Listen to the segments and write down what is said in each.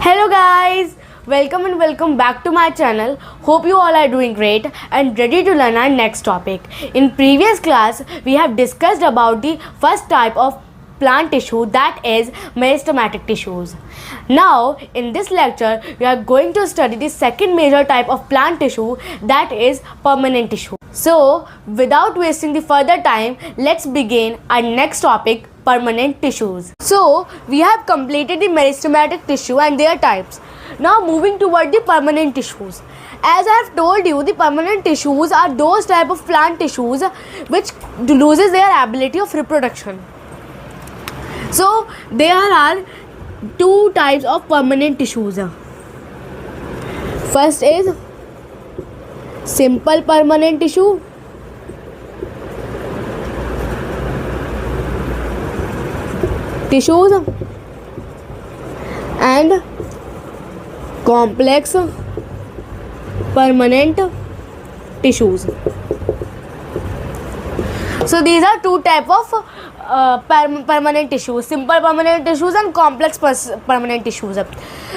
Hello guys, welcome back to my channel. Hope you all are doing great and ready to learn our next topic. In previous class, we have discussed about the first type of plant tissue, that is meristematic tissues. Now, in this lecture, we are going to study the second major type of plant tissue, that is permanent tissue. So, without wasting the further time, let's begin our next topic, permanent tissues. So, we have completed the meristematic tissue and their types. Now, moving toward the permanent tissues. As I have told you, the permanent tissues are those type of plant tissues which loses their ability of reproduction. So, there are two types of permanent tissues. First is simple permanent tissue. Tissues and complex permanent tissues. So these are two type of permanent tissues, simple permanent tissues and complex permanent tissues.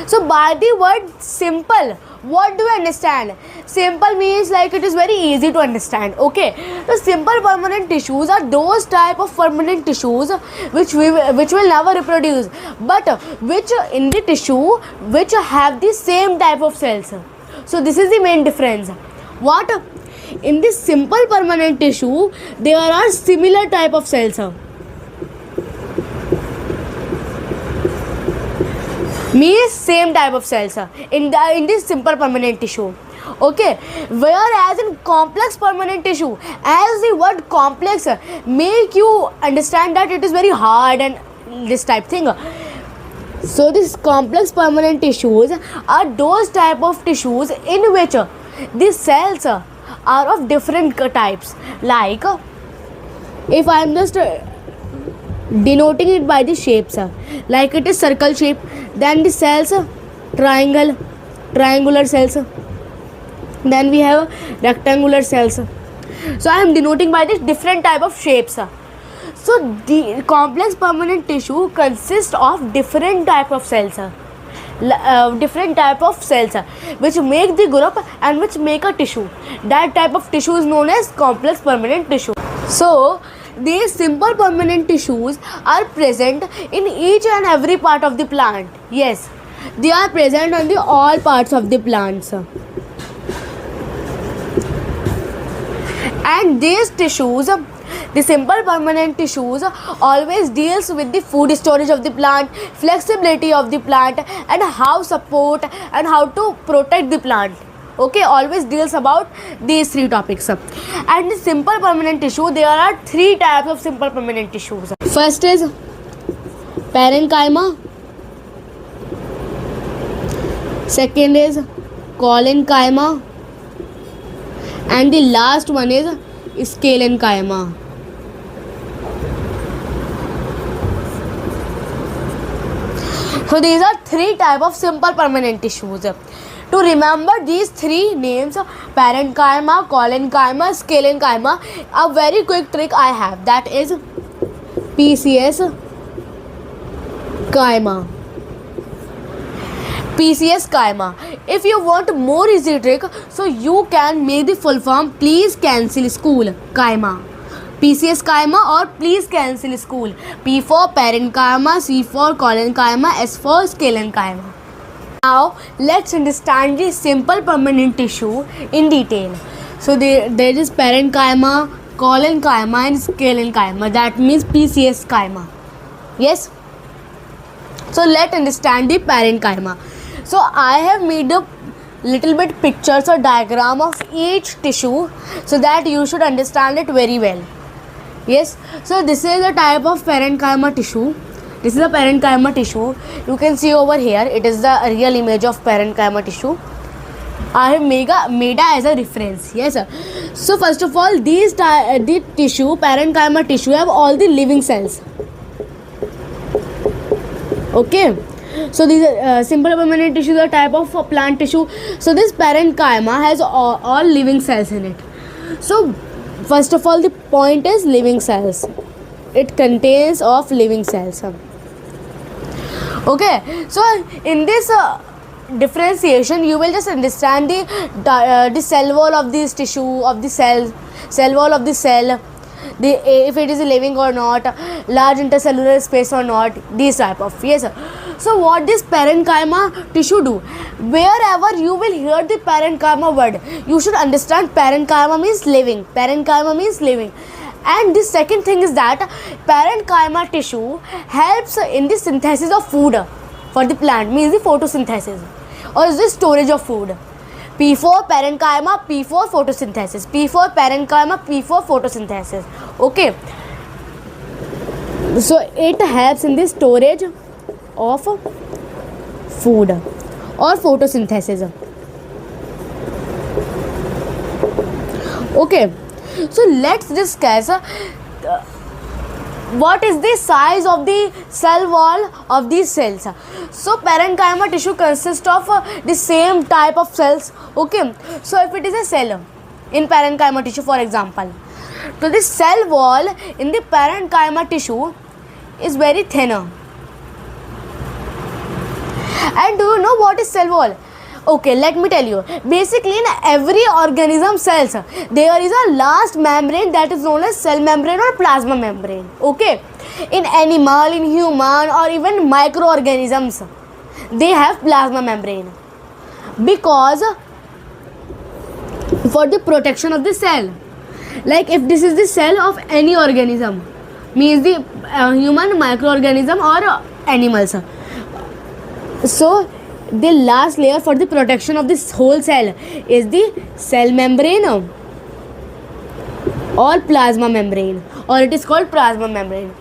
So by the word simple, what do you understand? Simple means like it is very easy to understand. Okay, the simple permanent tissues are those type of permanent tissues which will never reproduce, but which in the tissue which have the same type of cells. So this is the main difference. What? In this simple permanent tissue, there are similar type of cells. Means same type of cells in this simple permanent tissue. Okay, whereas in complex permanent tissue, as the word complex make you understand that it is very hard and this type thing. So this complex permanent tissues are those type of tissues in which the cells are of different types. Like if I am just denoting it by the shapes, like it is circle shape, then the cells triangular cells, then we have rectangular cells. So I am denoting by this different type of shapes. So the complex permanent tissue consists of different type of cells, which make the group and which make a tissue. That type of tissue is known as complex permanent tissue. So these simple permanent tissues are present in each and every part of the plant. Yes, they are present on the all parts of the plants. And these tissues, the simple permanent tissues, always deals with the food storage of the plant, flexibility of the plant, and how support and how to protect the plant. Okay, always deals about these three topics. And the simple permanent tissue, there are three types of simple permanent tissues. First is parenchyma, second is collenchyma, and the last one is scalenchyma. So these are three types of simple permanent tissues. To remember these three names, parenchyma, collenchyma, scalenchyma, a very quick trick I have, that is PCS chyma. PCS chyma. If you want more easy trick, so you can make the full form please cancel school chyma. PCS chyma or please cancel school. P for parenchyma, C for collenchyma, S for scalenchyma. Now let's understand the simple permanent tissue in detail. So there is parenchyma, collenchyma and scalenchyma. That means PCS chyma. Yes. So let's understand the parenchyma. So I have made a little bit pictures or diagram of each tissue so that you should understand it very well. Yes. So this is a type of parenchyma tissue. This is a parenchyma tissue. You can see over here, it is the real image of parenchyma tissue. I have made as a reference. Yes, sir. So first of all, the tissue, parenchyma tissue, have all the living cells. Okay. So these simple permanent tissue are type of plant tissue. So this parenchyma has all living cells in it. So first of all, the point is living cells. It contains of living cells. Okay, so in this differentiation you will just understand the cell wall of this tissue of the cell wall of the cell, the if it is living or not, large intercellular space or not, these type of. Yes sir. So what this parenchyma tissue do? Wherever you will hear the parenchyma word, you should understand parenchyma means living. Parenchyma means living. And the second thing is that parenchyma tissue helps in the synthesis of food for the plant, means the photosynthesis or is the storage of food. P4 parenchyma, P4 photosynthesis, P4 parenchyma, P4 photosynthesis. Okay, so it helps in the storage of food or photosynthesis. Okay, so let's discuss what is the size of the cell wall of these cells. So parenchyma tissue consists of the same type of cells. Okay, so if it is a cell in parenchyma tissue, for example, so the cell wall in the parenchyma tissue is very thinner. And do you know what is cell wall? Okay, let me tell you. Basically, in every organism cells, there is a last membrane that is known as cell membrane or plasma membrane. Okay, in animal, in human, or even microorganisms, they have plasma membrane because for the protection of the cell. Like if this is the cell of any organism, means the human, microorganism, or animals. So the last layer for the protection of this whole cell is the cell membrane or plasma membrane, or it is called plasma membrane.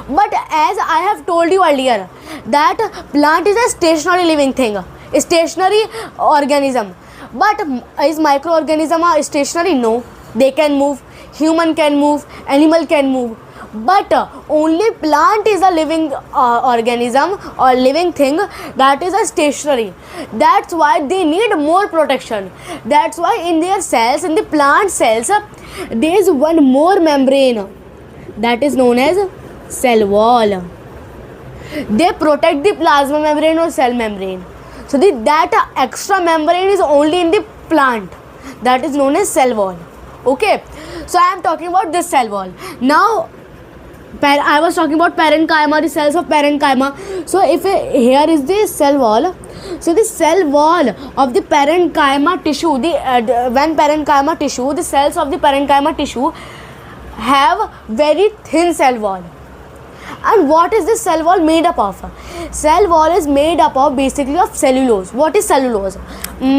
But as I have told you earlier that plant is a stationary living thing, a stationary organism. But is microorganism a stationary? No, they can move. Human can move, animal can move. But only plant is a living organism or living thing that is a stationary. That's why they need more protection. That's why in their cells, in the plant cells, there is one more membrane that is known as cell wall. They protect the plasma membrane or cell membrane. So that extra membrane is only in the plant, that is known as cell wall. Okay, so I am talking about this cell wall. Now I was talking about parenchyma, the cells of parenchyma. So if here is the cell wall, so the cell wall of the parenchyma tissue, when parenchyma tissue, the cells of the parenchyma tissue have very thin cell wall. And what is this cell wall made up of? Cell wall is made up of basically of cellulose. What is cellulose?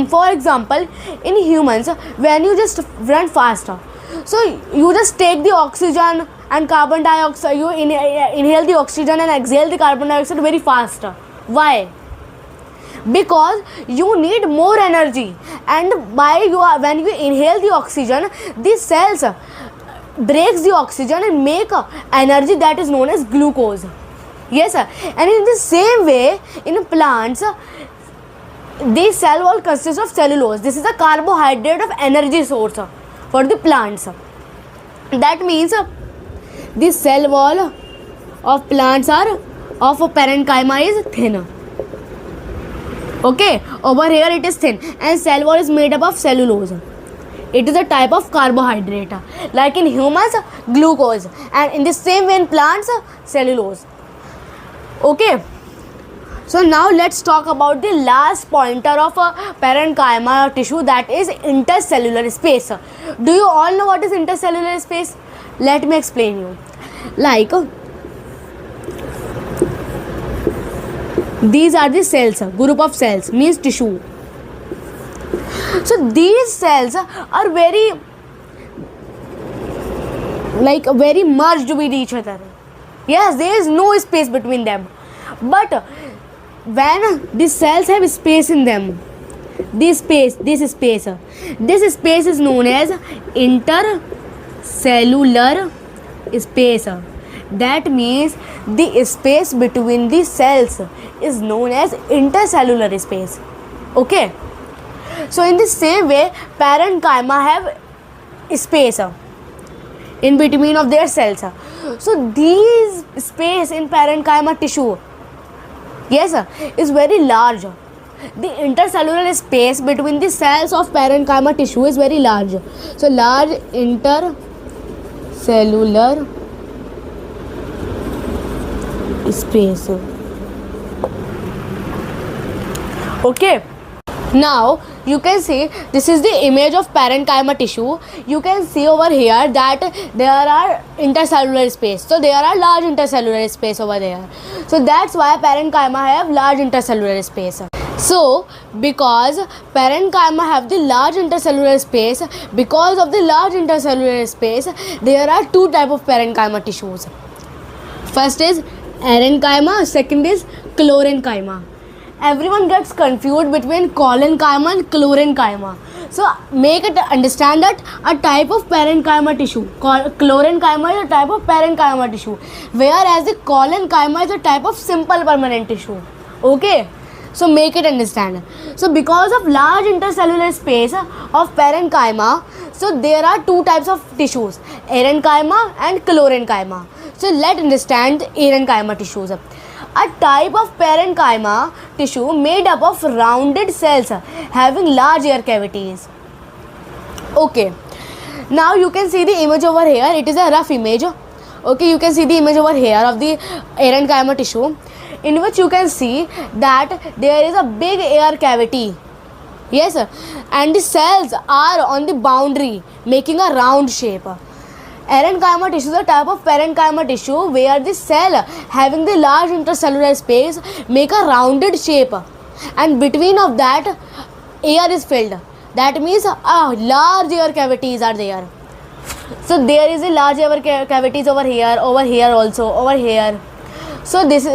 For example, in humans, when you just run faster, so you just take the oxygen and carbon dioxide, you inhale the oxygen and exhale the carbon dioxide very fast. Why? Because you need more energy, and when you inhale the oxygen, the cells breaks the oxygen and make energy that is known as glucose. Yes sir. And in the same way, in plants, the cell wall consists of cellulose. This is a carbohydrate of energy source for the plants. That means the cell wall of plants are of parenchyma is thin. Okay, over here it is thin, and cell wall is made up of cellulose. It is a type of carbohydrate, like in humans glucose, and in the same way in plants cellulose. Okay, so now let's talk about the last pointer of parenchyma tissue, that is intercellular space. Do you all know what is intercellular space? Let me explain you. Like these are the cells, group of cells means tissue. So these cells are very merged with each other. Yes, there is no space between them. But when the cells have space in them, this space is known as intercellular space. That means the space between the cells is known as intercellular space. Okay. So in the same way, parenchyma have space in between of their cells. So these space in parenchyma tissue Yes, is very large. The intercellular space between the cells of parenchyma tissue is very large. So large intercellular space. Okay. Now you can see this is the image of parenchyma tissue. You can see over here that there are intercellular space. So there are large intercellular space over there. So that's why parenchyma have large intercellular space. So because parenchyma have the large intercellular space, because of the large intercellular space, there are two type of parenchyma tissues. First is parenchyma, second is chlorenchyma. Everyone gets confused between collenchyma and chlorenchyma. So make it understand that a type of parenchyma tissue, chlorenchyma is a type of parenchyma tissue, whereas the collenchyma is a type of simple permanent tissue. Okay, so make it understand. So because of large intercellular space of parenchyma, so there are two types of tissues, parenchyma and chlorenchyma. So let's understand parenchyma tissues. A type of parenchyma tissue made up of rounded cells having large air cavities. Okay, now you can see the image over here. It is a rough image. Okay, you can see the image over here of the parenchyma tissue, in which you can see that there is a big air cavity. Yes, and the cells are on the boundary making a round shape. Parenchyma tissue is a type of parenchyma tissue where the cell having the large intercellular space make a rounded shape, and between of that air is filled. That means large air cavities are there. So there is a large air cavities over here also, over here. So this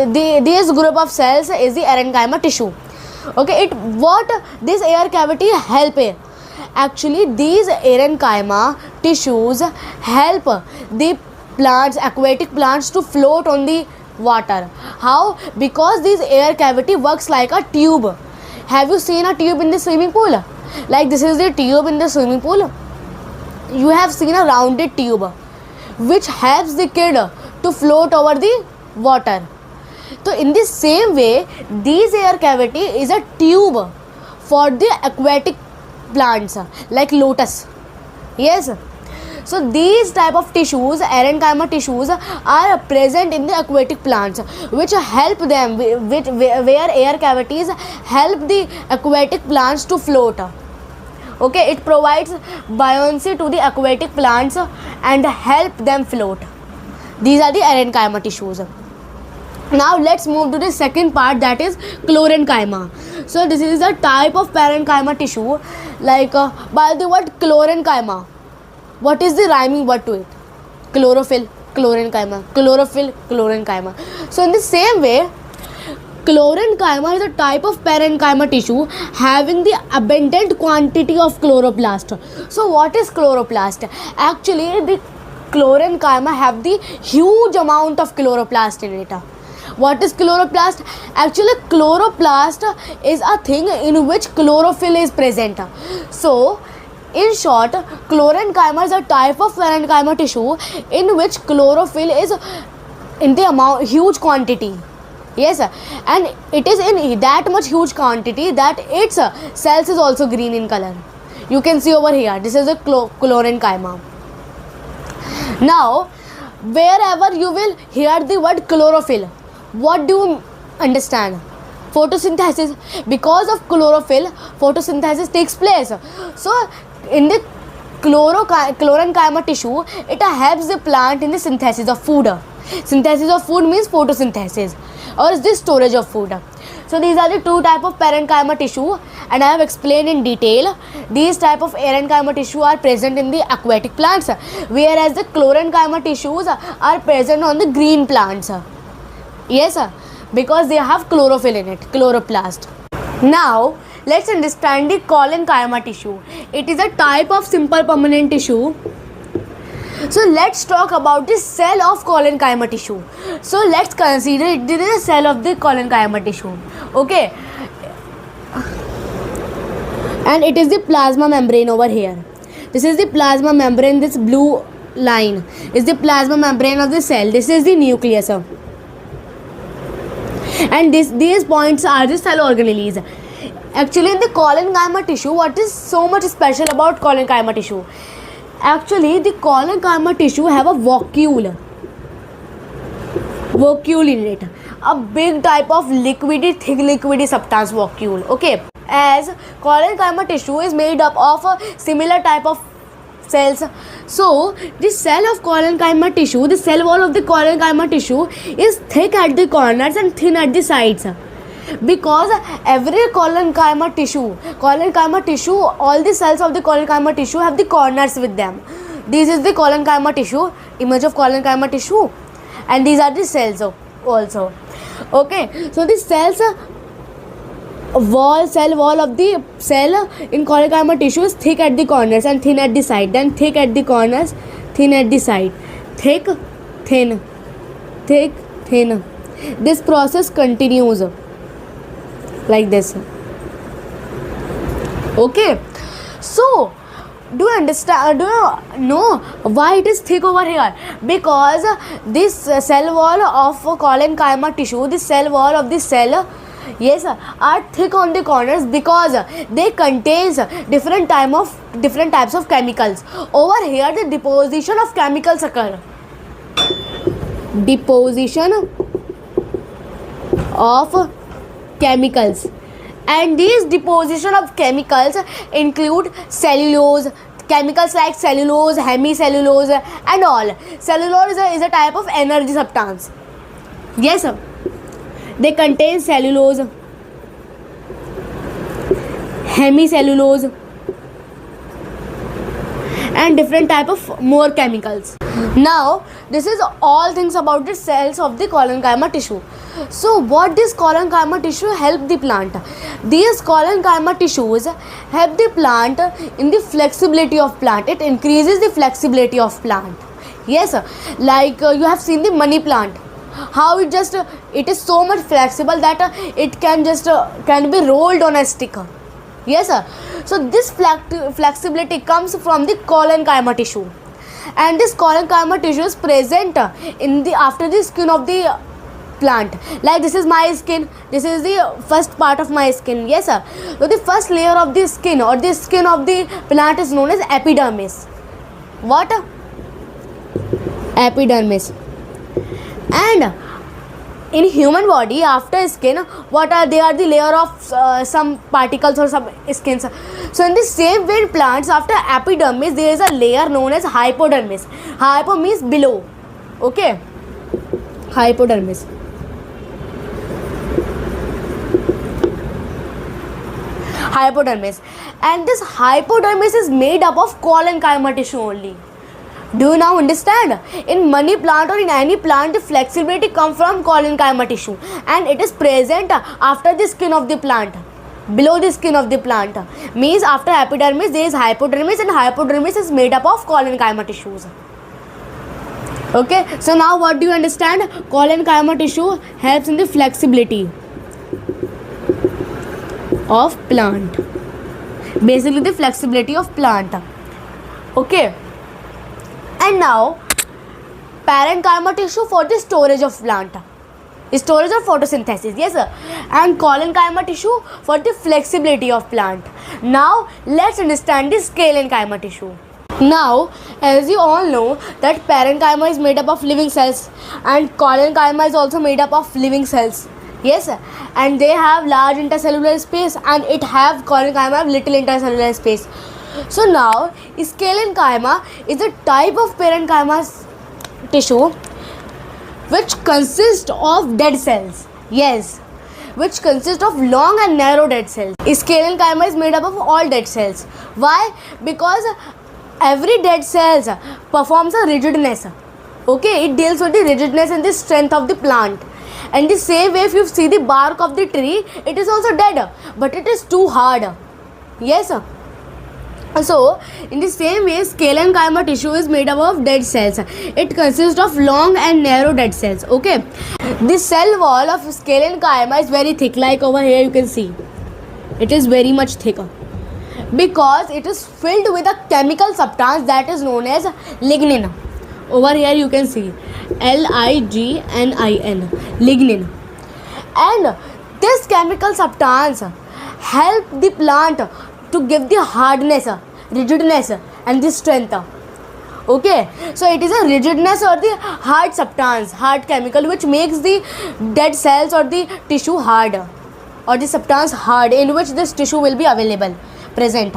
group of cells is the parenchyma tissue. Okay, what this air cavity help? Actually, these parenchyma tissues help the plants, aquatic plants, to float on the water. How? Because this air cavity works like a tube. Have you seen a tube in the swimming pool? Like this is the tube in the swimming pool. You have seen a rounded tube which helps the kid to float over the water. So in the same way, this air cavity is a tube for the aquatic plants like lotus. Yes, so these type of tissues, parenchyma tissues, are present in the aquatic plants, which help them, where air cavities help the aquatic plants to float. Okay, it provides buoyancy to the aquatic plants and help them float. These are the parenchyma tissues. Now let's move to the second part, that is chlorenchyma. So this is a type of parenchyma tissue. Like by the word chlorenchyma, what is the rhyming word to it? Chlorophyll, chlorenchyma, chlorophyll, chlorenchyma. So in the same way, chlorenchyma is a type of parenchyma tissue having the abundant quantity of chloroplast. So what is chloroplast? Actually, the chlorenchyma have the huge amount of chloroplast in it. What is chloroplast? Actually, chloroplast is a thing in which chlorophyll is present. So, in short, chlorenchyma is a type of parenchyma tissue in which chlorophyll is in the huge quantity. Yes, and it is in that much huge quantity that its cells is also green in color. You can see over here, this is a chlorenchyma. Now, wherever you will hear the word chlorophyll, what do you understand? Photosynthesis. Because of chlorophyll, photosynthesis takes place. So, in the chlorenchyma tissue, it helps the plant in the synthesis of food. Synthesis of food means photosynthesis, or is the storage of food. So these are the two type of parenchyma tissue, and I have explained in detail. These type of parenchyma tissue are present in the aquatic plants, whereas the chlorenchyma tissues are present on the green plants. Yes, because they have chlorophyll in it, chloroplast. Now let's understand the collenchyma tissue. It is a type of simple permanent tissue. So let's talk about the cell of collenchyma tissue. So let's consider it is a cell of the collenchyma tissue. Okay, and it is the plasma membrane over here. This is the plasma membrane. This blue line is the plasma membrane of the cell. This is the nucleus. And these points are the cell organelles. Actually, in the colon-chyma tissue, what is so much special about colon-chyma tissue? Actually, the colon-chyma tissue have a vacuole in it, a big type of liquidy, thick liquidy substance vacuole. Okay, as colon-chyma tissue is made up of a similar type of cells, so the cell of colon-chyma tissue, the cell wall of the colon-chyma tissue is thick at the corners and thin at the sides. Because every colon-chyma tissue, all the cells of the colon-chyma tissue have the corners with them. This is the colon-chyma tissue, image of colon-chyma tissue, and these are the cells also. Okay, so the cells cell wall of the cell in colon-chyma tissue is thick at the corners and thin at the side. Then thick at the corners, thin at the side. Thick, thin, thick, thin. This process continues like this. Okay, so do you understand? Do you know why it is thick over here? Because this cell wall of colon-chyma tissue, the cell wall of the cell, yes, are thick on the corners because they contains different types of chemicals. Over here, the deposition of chemicals occur. Deposition of chemicals, and these deposition of chemicals include cellulose, chemicals like cellulose, hemicellulose, and all. Cellulose is a type of energy substance. Yes, sir. They contain cellulose, hemicellulose, and different type of more chemicals. Now, this is all things about the cells of the colon-chyma tissue. So, what does colon-chyma tissue help the plant? These colon-chyma tissues help the plant in the flexibility of plant. It increases the flexibility of plant. Yes, like you have seen the money plant. How it is so much flexible that it can be rolled on a stick. Yes, sir. So this flexibility comes from the colon-chyma tissue, and this colon-chyma tissue is present after the skin of the plant. Like this is my skin. This is the first part of my skin. Yes, sir. So the first layer of the skin or the skin of the plant is known as epidermis. What? Epidermis. And in human body, after skin, they are the layer of some particles or some skins. So in the same way in plants, after epidermis there is a layer known as hypodermis. Hypo means below. Okay, hypodermis. Hypodermis, and this hypodermis is made up of colon-chyma tissue only. Do you now understand? In money plant or in any plant, the flexibility comes from colon-chyma tissue, and it is present after the skin of the plant, below the skin of the plant. Means after epidermis there is hypodermis, and hypodermis is made up of colon-chyma tissues. Okay, so now what do you understand? Colon-chyma tissue helps in the flexibility of plant. Basically the flexibility of plant. Okay. And now, parenchyma tissue for the storage of plant, storage of photosynthesis. Yes, sir. And colon-chyma tissue for the flexibility of plant. Now, let's understand the scalenchyma tissue. Now, as you all know that parenchyma is made up of living cells, and colon-chyma is also made up of living cells. Yes, sir. And they have large intercellular space, and colon-chyma have little intercellular space. So now, scalenchyma is a type of parenchyma tissue which consists of dead cells. Yes, which consists of long and narrow dead cells. Scalenchyma is made up of all dead cells. Why? Because every dead cells performs a rigidness. Okay, it deals with the rigidness and the strength of the plant. And the same way, if you see the bark of the tree, it is also dead, but it is too hard. Yes, sir. So, in the same way, scalenchyma tissue is made up of dead cells. It consists of long and narrow dead cells. Okay. The cell wall of scalenchyma is very thick. Like over here you can see. It is very much thicker. Because it is filled with a chemical substance that is known as lignin. Over here you can see. Lignin. Lignin. and this chemical substance help the plant to give the hardness, rigidness and the strength. Okay, so it is a rigidness or the hard substance, hard chemical which makes the dead cells or the tissue hard, or the substance hard, in which this tissue will be available present.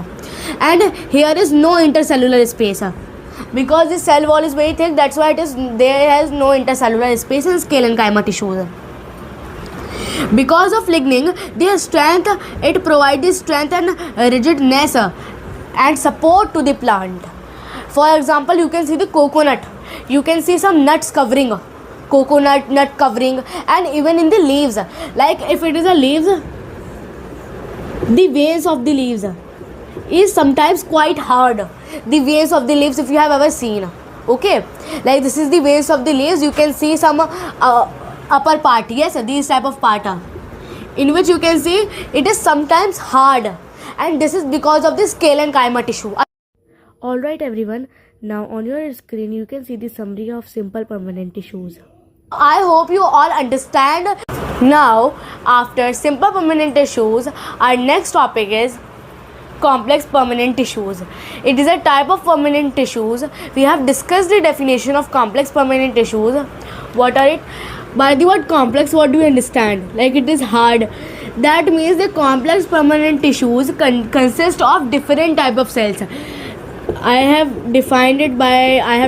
And here is no intercellular space, because the cell wall is very thick, that's why it is there has no intercellular space in scale and chyma tissues. Because of lignin, their strength, it provides the strength and rigidness and support to the plant. For example, you can see the coconut, you can see some nuts covering, coconut nut covering, and even in the leaves, like if it is a leaves, the veins of the leaves is sometimes quite hard. The veins of the leaves, if you have ever seen, okay, like this is the veins of the leaves, you can see some upper part, yes, these type of part, in which you can see it is sometimes hard, and this is because of the scale and chyma tissue. Alright everyone, now on your screen you can see the summary of simple permanent tissues. I hope you all understand. Now after simple permanent tissues, our next topic is complex permanent tissues. It is a type of permanent tissues. We have discussed the definition of complex permanent tissues. What are it? By the word complex, what do you understand? Like it is hard. That means the complex permanent tissues consist of different type of cells. I have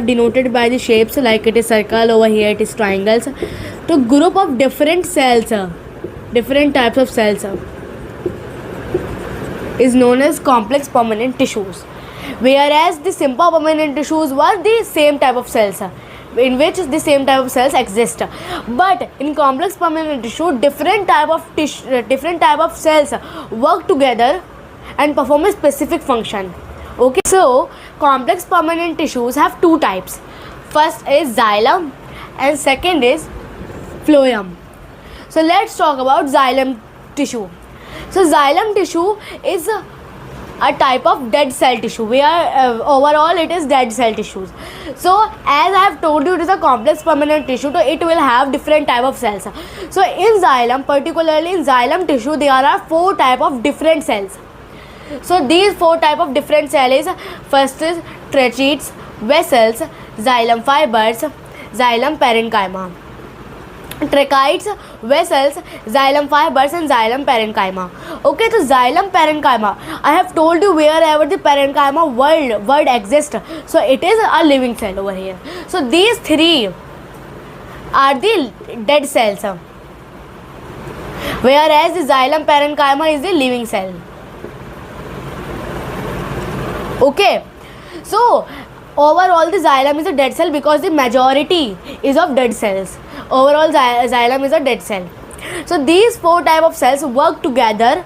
denoted by the shapes, like it is circle, over here it is triangles. So group of different cells, different types of cells is known as complex permanent tissues. Whereas the simple permanent tissues were the same type of cells, in which the same type of cells exist. But in complex permanent tissue, different type of cells work together and perform a specific function. Okay, so complex permanent tissues have two types. First is xylem and second is phloem. So let's talk about xylem tissue. So xylem tissue is a type of dead cell tissue, where overall it is dead cell tissues. So as I have told you, it is a complex permanent tissue, so it will have different type of cells. So in xylem, particularly in xylem tissue, there are 4 type of different cells. So these 4 type of different cells, first is tracheids, vessels, xylem fibers, xylem parenchyma. Tracheids, vessels, xylem fibers and xylem parenchyma. Okay, so xylem parenchyma, I have told you wherever the parenchyma word exists, so it is a living cell over here. So these 3 are the dead cells, whereas the xylem parenchyma is the living cell. Okay, so overall the xylem is a dead cell because the majority is of dead cells. Overall xylem is a dead cell. So these 4 type of cells work together,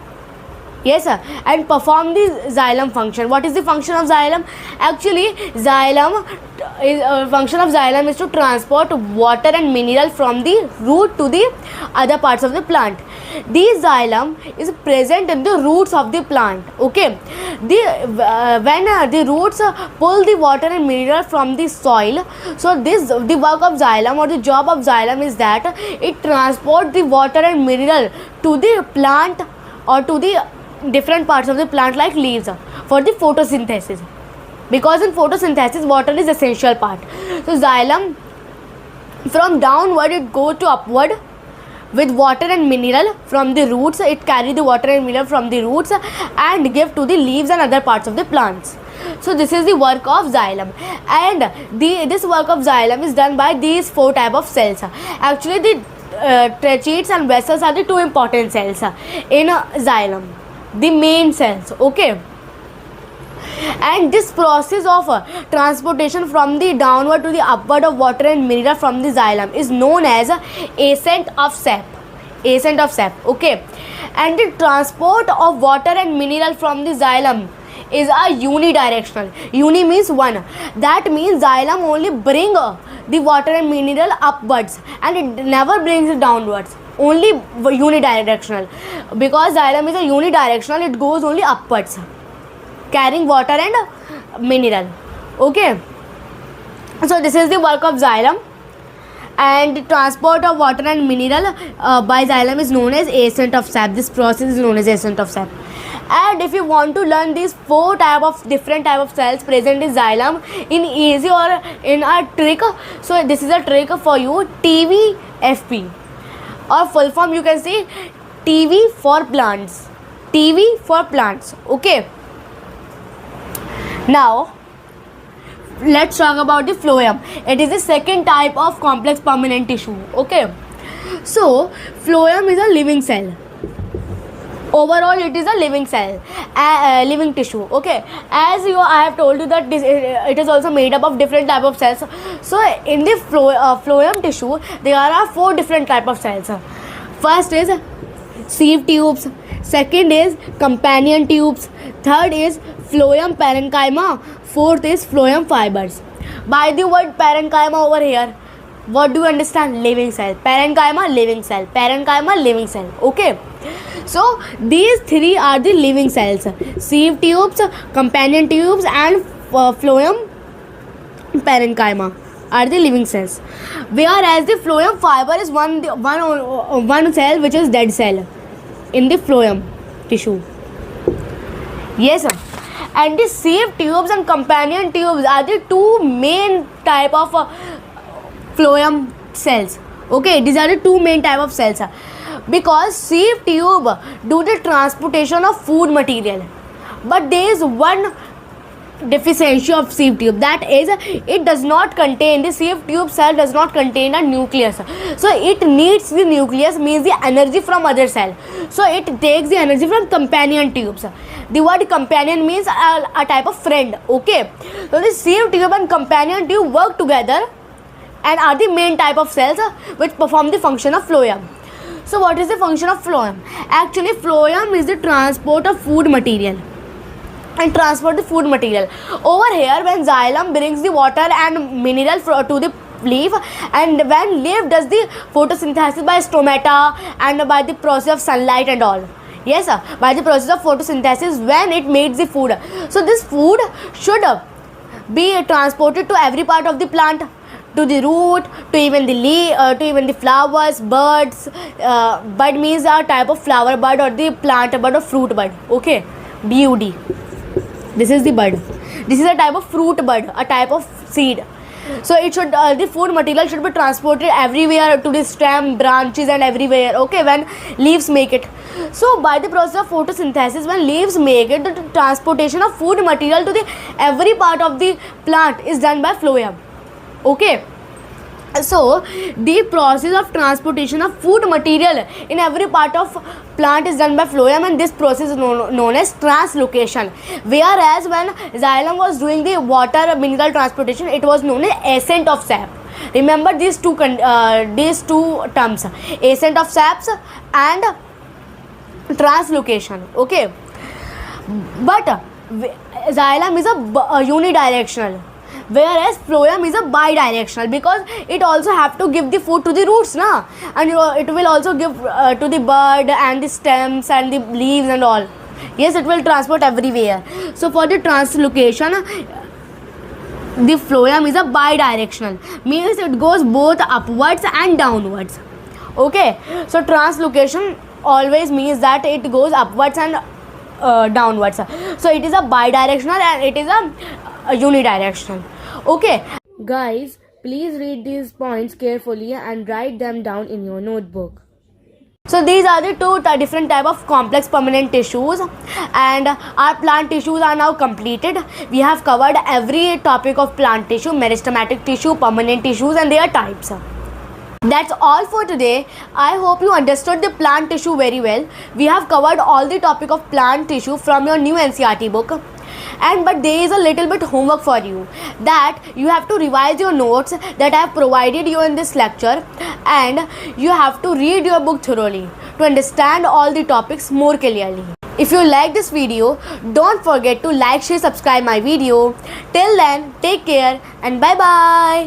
yes sir, and perform the xylem function. What is the function of xylem? Actually, function of xylem is to transport water and mineral from the root to the other parts of the plant. This xylem is present in the roots of the plant. Okay, when the roots pull the water and mineral from the soil, so the work of xylem or the job of xylem is that it transport the water and mineral to the plant or to the different parts of the plant, like leaves, for the photosynthesis, because in photosynthesis water is essential part. So xylem, from downward it go to upward with water and mineral from the roots. It carry the water and mineral from the roots and give to the leaves and other parts of the plants. So this is the work of xylem, and this work of xylem is done by these 4 type of cells. Actually, the tracheids and vessels are the 2 important cells in xylem, the main cells. Okay, and this process of transportation from the downward to the upward of water and mineral from the xylem is known as ascent of sap. Okay, and the transport of water and mineral from the xylem is a unidirectional. Uni means one. That means xylem only bring the water and mineral upwards, and it never brings it downwards. Only unidirectional, because xylem is a unidirectional, it goes only upwards, carrying water and mineral. Okay, so this is the work of xylem. and the transport of water and mineral by xylem is known as ascent of sap. This process is known as ascent of sap. And if you want to learn these different type of cells present in xylem in easy or in a trick, so this is a trick for you, TVFP, or full form you can see TV for plants. TV for plants. Okay. Now let's talk about the phloem. It is the second type of complex permanent tissue. Okay, so phloem is a living cell. Overall it is a living cell, living tissue. Okay, as I have told you that it is also made up of different type of cells. So in the phloem tissue there are 4 different type of cells. First is sieve tubes, second is companion tubes, third is phloem parenchyma, fourth is phloem fibers. By the word parenchyma over here, what do you understand? Living cell. Parenchyma, living cell. Parenchyma, living cell. Okay, so these 3 are the living cells: sieve tubes, companion tubes, and phloem parenchyma are the living cells. Whereas the phloem fiber is one cell which is dead cell in the phloem tissue. Yes, sir. And the sieve tubes and companion tubes are the 2 main type of phloem cells. Okay, these are the 2 main type of cells, because sieve tube do the transportation of food material, but there is one deficiency of sieve tube, that is it does not contain, the sieve tube cell does not contain a nucleus, so it needs the nucleus, means the energy from other cell, so it takes the energy from companion tubes. The word companion means a type of friend. Okay, so the sieve tube and companion tube work together and are the main type of cells which perform the function of phloem. So what is the function of phloem? Actually phloem is the transport of food material and transport the food material. Over here, when xylem brings the water and mineral to the leaf, and when leaf does the photosynthesis by stomata and by the process of sunlight and all. Yes, sir. By the process of photosynthesis, when it makes the food. So this food should be transported to every part of the plant, to the root, to even the leaf, to even the flowers, birds. Bud means a type of flower bud or the plant bud or fruit bud. Okay, BUD. This is the bud. This is a type of fruit bud, a type of seed. So it should the food material should be transported everywhere, to the stem, branches, and everywhere. Okay, when leaves make it. So by the process of photosynthesis, when leaves make it, the transportation of food material to the every part of the plant is done by phloem. Okay, so the process of transportation of food material in every part of plant is done by phloem, and this process is known as translocation. Whereas when xylem was doing the water mineral transportation, it was known as ascent of sap. Remember these two terms, ascent of saps and translocation. Okay, but xylem is a unidirectional, whereas phloem is a bidirectional, because it also have to give the food to the roots, na, and it will also give to the bud and the stems and the leaves and all. Yes, it will transport everywhere. So for the translocation, the phloem is a bidirectional, means it goes both upwards and downwards. Okay, so translocation always means that it goes upwards and downwards. So it is a bidirectional and it is a unidirectional. Okay, guys, please read these points carefully and write them down in your notebook. So these are the 2 different type of complex permanent tissues, and our plant tissues are now completed. We have covered every topic of plant tissue, meristematic tissue, permanent tissues, and their types. That's all for today. I hope you understood the plant tissue very well. We have covered all the topic of plant tissue from your new NCERT book. But there is a little bit homework for you, that you have to revise your notes that I have provided you in this lecture, and you have to read your book thoroughly to understand all the topics more clearly. If you like this video, don't forget to like, share, subscribe my video. Till then, take care and bye bye.